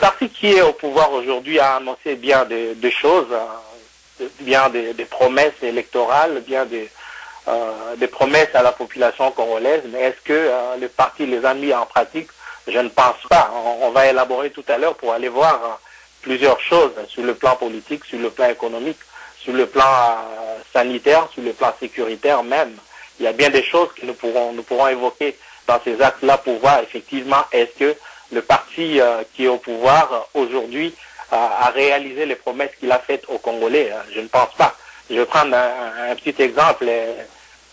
parti qui est au pouvoir aujourd'hui a annoncé bien des choses, bien des promesses électorales, bien des promesses à la population congolaise, mais est-ce que le parti les a mis en pratique? Je ne pense pas. On va élaborer tout à l'heure pour aller voir plusieurs choses sur le plan politique, sur le plan économique, sur le plan sanitaire, sur le plan sécuritaire même. Il y a bien des choses que nous pourrons évoquer dans ces actes-là pour voir effectivement est-ce que le parti qui est au pouvoir aujourd'hui a réalisé les promesses qu'il a faites aux Congolais. Je ne pense pas. Je vais prendre un petit exemple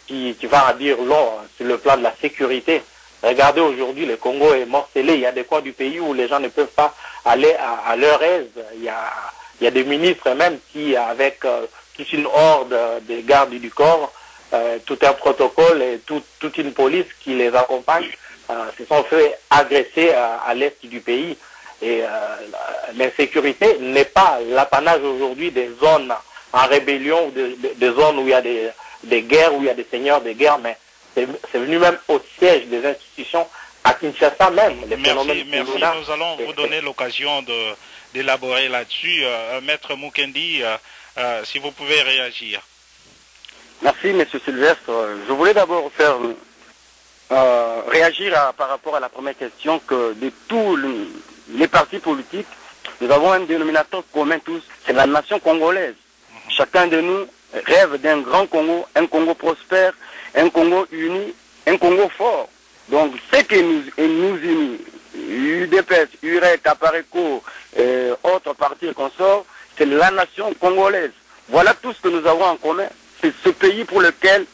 qui va en dire long sur le plan de la sécurité. Regardez aujourd'hui, le Congo est morcelé. Il y a des coins du pays où les gens ne peuvent pas aller à leur aise. Il y a des ministres même qui, avec toute une horde des gardes du corps, tout un protocole et toute une police qui les accompagne, se sont fait agresser à l'est du pays. Et l'insécurité n'est pas l'apanage aujourd'hui des zones en rébellion, ou des zones où il y a des guerres, où il y a des seigneurs de guerre, mais c'est venu même au siège des institutions à Kinshasa même. Merci. Nous allons vous donner l'occasion d'élaborer là-dessus. Maître Mukendi, si vous pouvez réagir. Merci, Monsieur Sylvestre. Je voulais d'abord faire réagir par rapport à la première question que de tous les partis politiques, nous avons un dénominateur commun tous, c'est la nation congolaise. Chacun de nous rêve d'un grand Congo, un Congo prospère, un Congo uni, un Congo fort. Donc, ce qui nous unit, UDPS, UREC, Apareco, autres partis et consorts, c'est la nation congolaise. Voilà tout ce que nous avons en commun. C'est ce pays pour lequel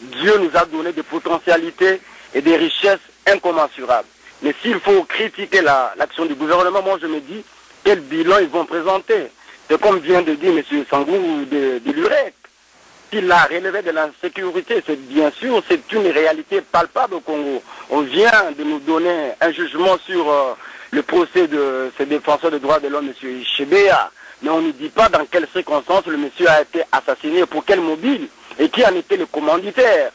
Dieu nous a donné des potentialités et des richesses incommensurables. Mais s'il faut critiquer l'action du gouvernement, moi je me dis, quel bilan ils vont présenter? C'est comme vient de dire M. Sangou de l'UREC. S'il a relevé de l'insécurité, c'est bien sûr, c'est une réalité palpable au Congo. On vient de nous donner un jugement sur le procès de ce défenseur des droits de l'homme, M. Chebea. Mais on ne dit pas dans quelles circonstances le monsieur a été assassiné, pour quel mobile, et qui en était le commanditaire.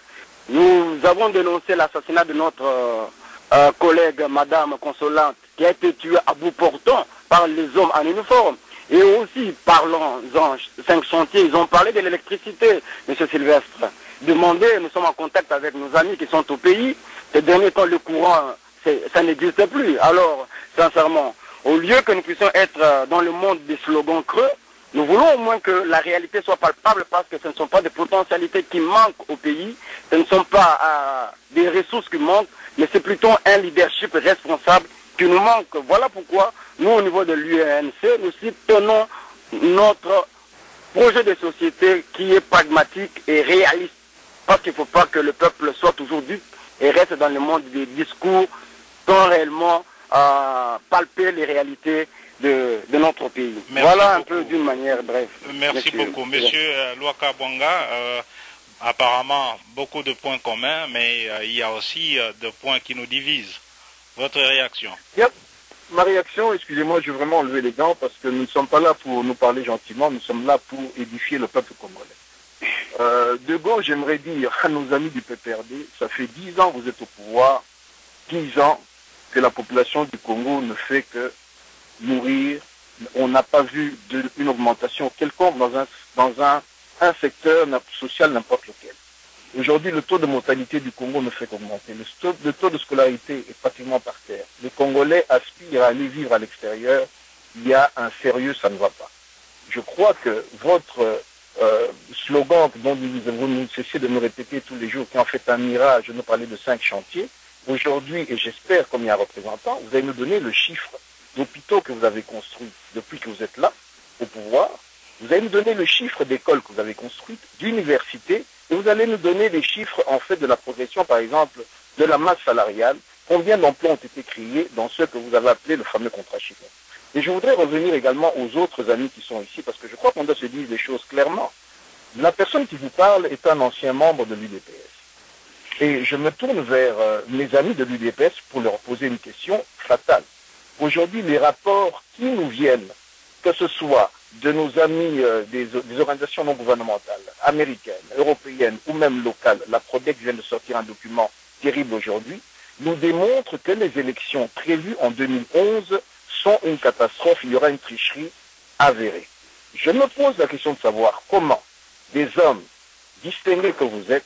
Nous avons dénoncé l'assassinat de notre collègue, Madame Consolante, qui a été tuée à bout portant par les hommes en uniforme. Et aussi, parlons-en, 5 chantiers, ils ont parlé de l'électricité, M. Sylvestre. Demandez, nous sommes en contact avec nos amis qui sont au pays. Ces derniers temps, le courant, ça n'existe plus. Alors, sincèrement, au lieu que nous puissions être dans le monde des slogans creux, nous voulons au moins que la réalité soit palpable parce que ce ne sont pas des potentialités qui manquent au pays, ce ne sont pas des ressources qui manquent, mais c'est plutôt un leadership responsable qui nous manque. Voilà pourquoi nous, au niveau de l'UNC, nous soutenons notre projet de société qui est pragmatique et réaliste. Parce qu'il ne faut pas que le peuple soit toujours dupe et reste dans le monde des discours sans réellement palper les réalités de notre pays. Merci voilà un beaucoup. peu d'une manière brève. Merci beaucoup. Monsieur Luaka Bwanga, apparemment beaucoup de points communs, mais il y a aussi des points qui nous divisent. Votre réaction? Yep. Ma réaction, excusez-moi, je vais vraiment enlever les gants parce que nous ne sommes pas là pour nous parler gentiment, nous sommes là pour édifier le peuple congolais. De gauche, j'aimerais dire à nos amis du PPRD, ça fait 10 ans que vous êtes au pouvoir, 10 ans que la population du Congo ne fait que mourir. On n'a pas vu une augmentation quelconque dans un secteur social n'importe lequel. Aujourd'hui, le taux de mortalité du Congo ne fait qu'augmenter. Le taux de scolarité est pratiquement par terre. Les Congolais aspirent à aller vivre à l'extérieur. Il y a un sérieux, ça ne va pas. Je crois que votre slogan dont vous cessez de nous répéter tous les jours, qui en fait un mirage, nous parler de 5 chantiers, aujourd'hui, et j'espère, comme il y a un représentant, vous allez nous donner le chiffre d'hôpitaux que vous avez construits depuis que vous êtes là, au pouvoir. Vous allez nous donner le chiffre d'écoles que vous avez construites, d'universités, et vous allez nous donner les chiffres, en fait, de la progression, par exemple, de la masse salariale. Combien d'emplois ont été créés dans ce que vous avez appelé le fameux contrat chiffon. Et je voudrais revenir également aux autres amis qui sont ici, parce que je crois qu'on doit se dire les choses clairement. La personne qui vous parle est un ancien membre de l'UDPS. Et je me tourne vers mes amis de l'UDPS pour leur poser une question fatale. Aujourd'hui, les rapports qui nous viennent, que ce soit de nos amis des organisations non gouvernementales, américaines, européennes ou même locales, la PRODEC vient de sortir un document terrible aujourd'hui, nous démontrent que les élections prévues en 2011 sont une catastrophe, il y aura une tricherie avérée. Je me pose la question de savoir comment des hommes distingués que vous êtes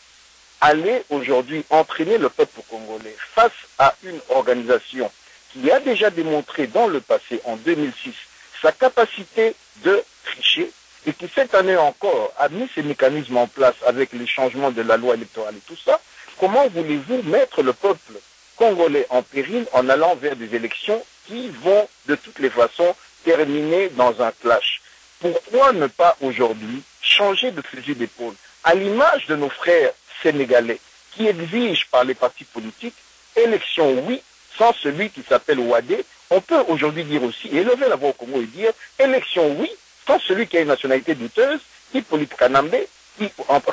allez aujourd'hui entraîner le peuple congolais face à une organisation qui a déjà démontré dans le passé, en 2006, sa capacité de tricher et qui cette année encore a mis ces mécanismes en place avec les changements de la loi électorale et tout ça. Comment voulez-vous mettre le peuple congolais en péril en allant vers des élections qui vont de toutes les façons terminer dans un clash? Pourquoi ne pas aujourd'hui changer de fusil d'épaule à l'image de nos frères sénégalais qui exigent par les partis politiques élection oui, sans celui qui s'appelle Ouadé? On peut aujourd'hui dire aussi, élever la voix au Congo et dire élection oui, sans celui qui a une nationalité douteuse, Hippolyte Kanambe, qui,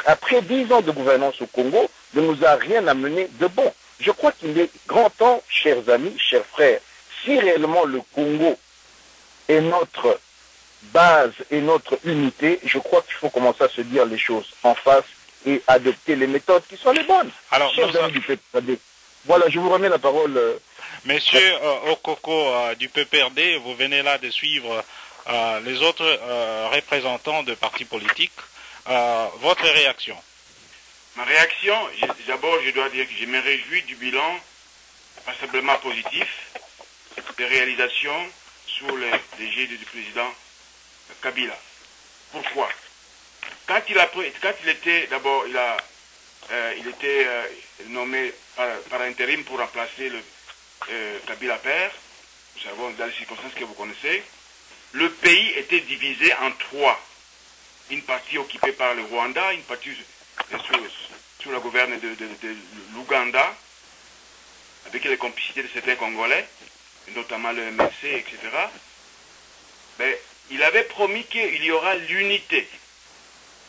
après 10 ans de gouvernance au Congo, ne nous a rien amené de bon. Je crois qu'il est grand temps, chers amis, chers frères, si réellement le Congo est notre base et notre unité, je crois qu'il faut commencer à se dire les choses en face et adopter les méthodes qui sont les bonnes. Alors, chers amis du PPRD, voilà, je vous remets la parole. Monsieur Okoko du PPRD, vous venez là de suivre les autres représentants de partis politiques. Votre réaction? Ma réaction, d'abord, je dois dire que je me réjouis du bilan passablement positif des réalisations sous l'égide du président Kabila. Pourquoi? Quand il était d'abord, il était nommé par intérim pour remplacer le Kabila père, nous savons dans les circonstances que vous connaissez, le pays était divisé en trois. Une partie occupée par le Rwanda, une partie sous la gouverne de l'Ouganda, avec les complicités de certains Congolais, notamment le MLC, etc. Mais il avait promis qu'il y aura l'unité.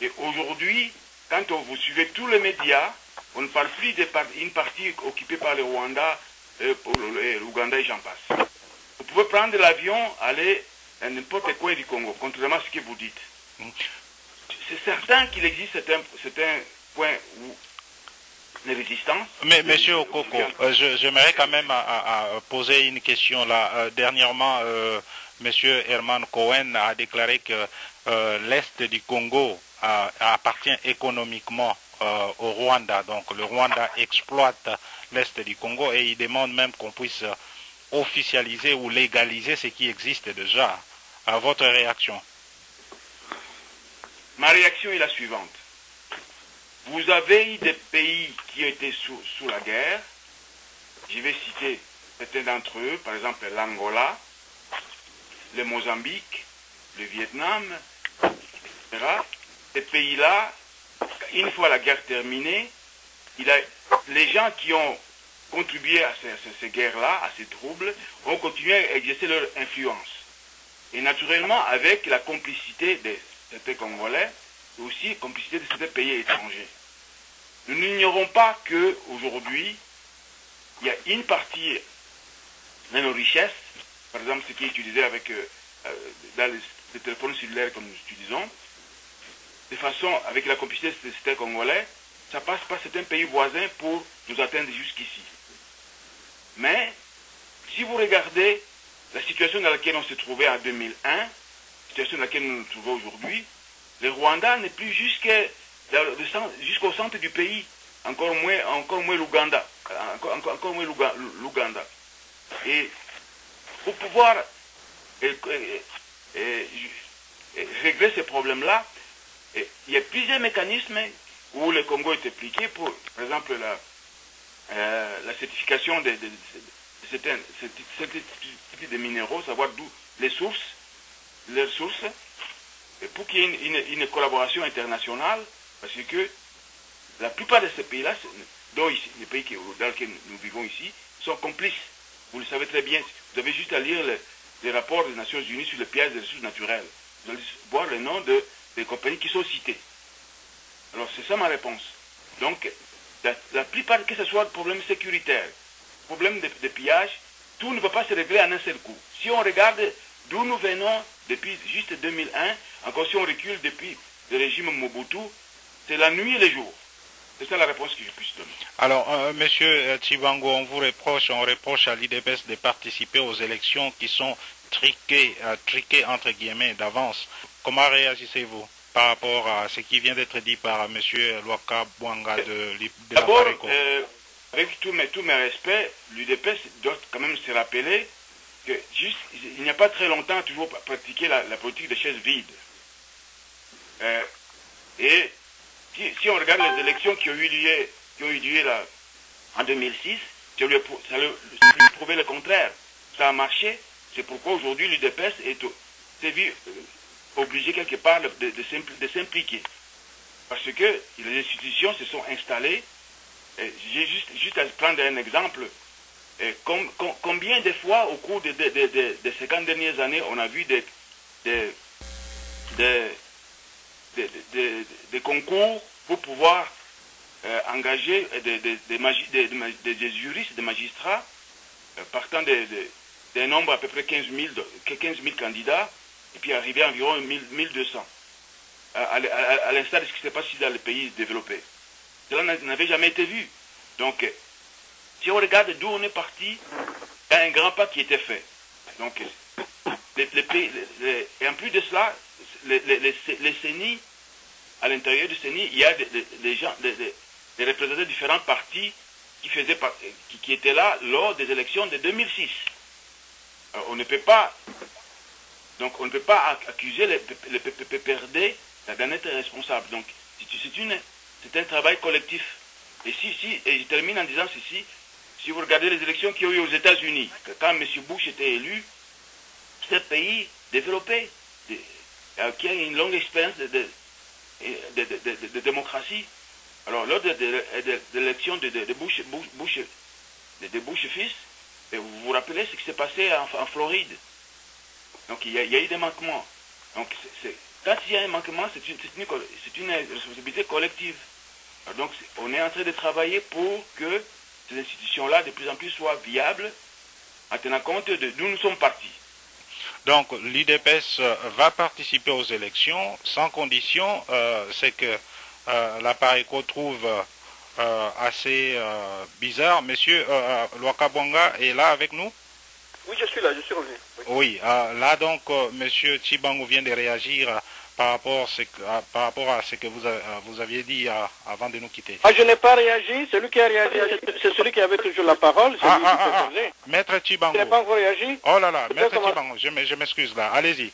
Et aujourd'hui, quand vous suivez tous les médias, on ne parle plus d'une partie occupée par le Rwanda, l'Ouganda et j'en passe. Vous pouvez prendre l'avion, aller à n'importe quoi du Congo, contrairement à ce que vous dites. C'est certain qu'il existe certains points où les résistances... Mais monsieur Okoko, j'aimerais quand même poser une question là. Dernièrement, monsieur Herman Cohen a déclaré que l'Est du Congo appartient économiquement au Rwanda. Donc le Rwanda exploite l'Est du Congo et il demande même qu'on puisse officialiser ou légaliser ce qui existe déjà. Votre réaction? Ma réaction est la suivante. Vous avez eu des pays qui étaient sous la guerre. Je vais citer certains d'entre eux, par exemple l'Angola, le Mozambique, le Vietnam, etc. Ces pays-là, une fois la guerre terminée, les gens qui ont contribué à ces guerres-là, à ces troubles, ont continué à exercer leur influence. Et naturellement, avec la complicité de certains Congolais, et aussi la complicité de certains pays étrangers. Nous n'ignorons pas qu'aujourd'hui, il y a une partie de nos richesses, par exemple ce qui est utilisé dans les téléphones cellulaires que nous utilisons, de façon, avec la complicité de certains Congolais, ça passe par certains pays voisins pour nous atteindre jusqu'ici. Mais, si vous regardez la situation dans laquelle on se trouvait en 2001, la situation dans laquelle nous nous trouvons aujourd'hui, le Rwanda n'est plus jusqu'au centre du pays, encore moins l'Ouganda. Encore moins l'Ouganda. Et pour pouvoir régler ces problèmes-là, il y a plusieurs mécanismes où le Congo est impliqué pour, par exemple, la certification de certains types de minéraux, savoir d'où les ressources, et pour qu'il y ait une collaboration internationale, parce que la plupart de ces pays-là, dont ici, les pays dans lesquels nous vivons ici, sont complices. Vous le savez très bien. Vous avez juste à lire les rapports des Nations Unies sur le pillage des ressources naturelles. Vous allez voir les noms des compagnies qui sont citées. Alors c'est ça ma réponse. Donc, la plupart, que ce soit le problème sécuritaire, problème de pillage, tout ne peut pas se régler en un seul coup. Si on regarde d'où nous venons depuis juste 2001, encore si on recule depuis le régime Mobutu, c'est la nuit et le jour. C'est ça la réponse que je puisse donner. Alors, Monsieur Tchibango, on reproche à l'IDPS de participer aux élections qui sont triquées entre guillemets d'avance. Comment réagissez-vous par rapport à ce qui vient d'être dit par Monsieur Luaka Bwanga de la D'abord, Pareco? avec tous mes respects, l'UDPS doit quand même se rappeler que juste, il n'y a pas très longtemps, a toujours pratiqué la politique des chaises vides. Et si on regarde les élections qui ont eu lieu là, en 2006, ça lui prouvait le contraire. Ça a marché. C'est pourquoi aujourd'hui l'UDPS s'est vu obligé quelque part de s'impliquer. Parce que les institutions se sont installées. J'ai juste à prendre un exemple. Combien de fois au cours des 50 dernières années on a vu des concours pour pouvoir engager des juristes, des magistrats, partant d'un nombre à peu près 15 000 candidats, et puis arriver à environ 1200, à l'instar de ce qui s'est passé dans les pays développés. Cela n'avait jamais été vu. Donc, si on regarde d'où on est parti, il y a un grand pas qui était fait. Donc, et en plus de cela, les CENI, à l'intérieur du CENI, il y a des représentants de différents partis qui étaient là lors des élections de 2006. Alors, on ne peut pas accuser le PPRD d'en être responsable. Donc, c'est un travail collectif. Et et je termine en disant ceci, si vous regardez les élections qu'il y a eu aux États-Unis, quand M. Bush était élu, c'est un pays développé, qui a une longue expérience de démocratie. Alors, lors de l'élection de Bush fils, vous vous rappelez ce qui s'est passé en Floride. Donc, il y a eu des manquements. Donc, quand il y a un manquement, c'est une responsabilité collective. Alors, donc, on est en train de travailler pour que ces institutions-là, de plus en plus, soient viables, en tenant compte d'où nous sommes partis. Donc, l'IDPS va participer aux élections sans condition. C'est que la Pareco trouve assez bizarre. Monsieur Luaka Bwanga est là avec nous? Oui, je suis là, je suis revenu. Oui, là donc, Monsieur Tchibango vient de réagir par rapport à ce que vous aviez dit avant de nous quitter. Ah, je n'ai pas réagi. Celui qui a réagi, c'est celui qui avait toujours la parole. Maître Tchibango. Je n'ai pas encore réagi. Oh là là, Maître Tchibango, je m'excuse là. Allez-y.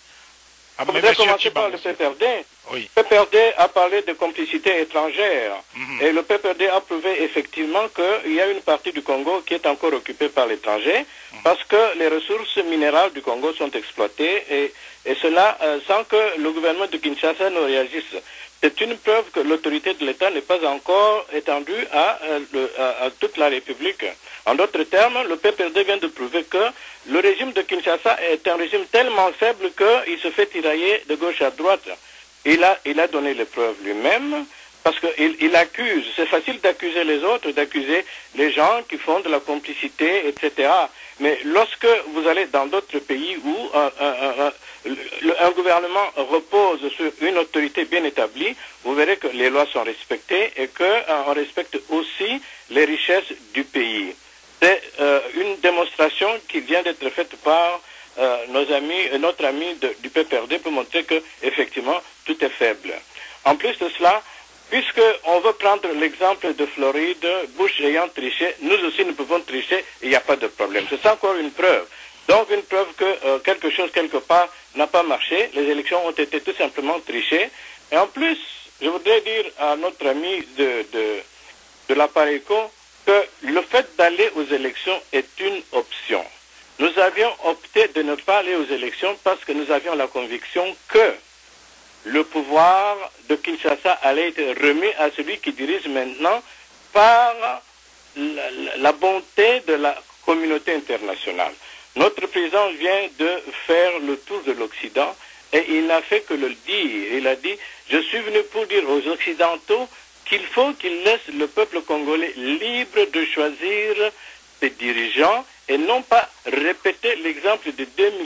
Vous avez commencé par le PPRD. Oui. Le PPRD a parlé de complicité étrangère. Et le PPRD a prouvé effectivement qu'il y a une partie du Congo qui est encore occupée par l'étranger parce que les ressources minérales du Congo sont exploitées et cela sans que le gouvernement de Kinshasa ne réagisse. C'est une preuve que l'autorité de l'État n'est pas encore étendue à toute la République. En d'autres termes, le PPRD vient de prouver que le régime de Kinshasa est un régime tellement faible qu'il se fait tirailler de gauche à droite. Il a donné les preuves lui-même, parce qu'il accuse, c'est facile d'accuser les autres, d'accuser les gens qui font de la complicité, etc. Mais lorsque vous allez dans d'autres pays où un gouvernement repose sur une autorité bien établie, vous verrez que les lois sont respectées et qu'on respecte aussi les richesses du pays. C'est une démonstration qui vient d'être faite par notre ami du PPRD pour montrer que effectivement tout est faible. En plus de cela, puisqu'on veut prendre l'exemple de Floride, Bush ayant triché, nous aussi nous pouvons tricher, il n'y a pas de problème. C'est encore une preuve. Donc une preuve que quelque chose quelque part n'a pas marché, les élections ont été tout simplement trichées. Et en plus, je voudrais dire à notre ami de la Pareco que le fait d'aller aux élections est une option. Nous avions opté de ne pas aller aux élections parce que nous avions la conviction que le pouvoir de Kinshasa allait être remis à celui qui dirige maintenant par la bonté de la communauté internationale. Notre président vient de faire le tour de l'Occident et il n'a fait que le dire. Il a dit, je suis venu pour dire aux Occidentaux qu'il faut qu'ils laissent le peuple congolais libre de choisir ses dirigeants et non pas répéter l'exemple de 2000.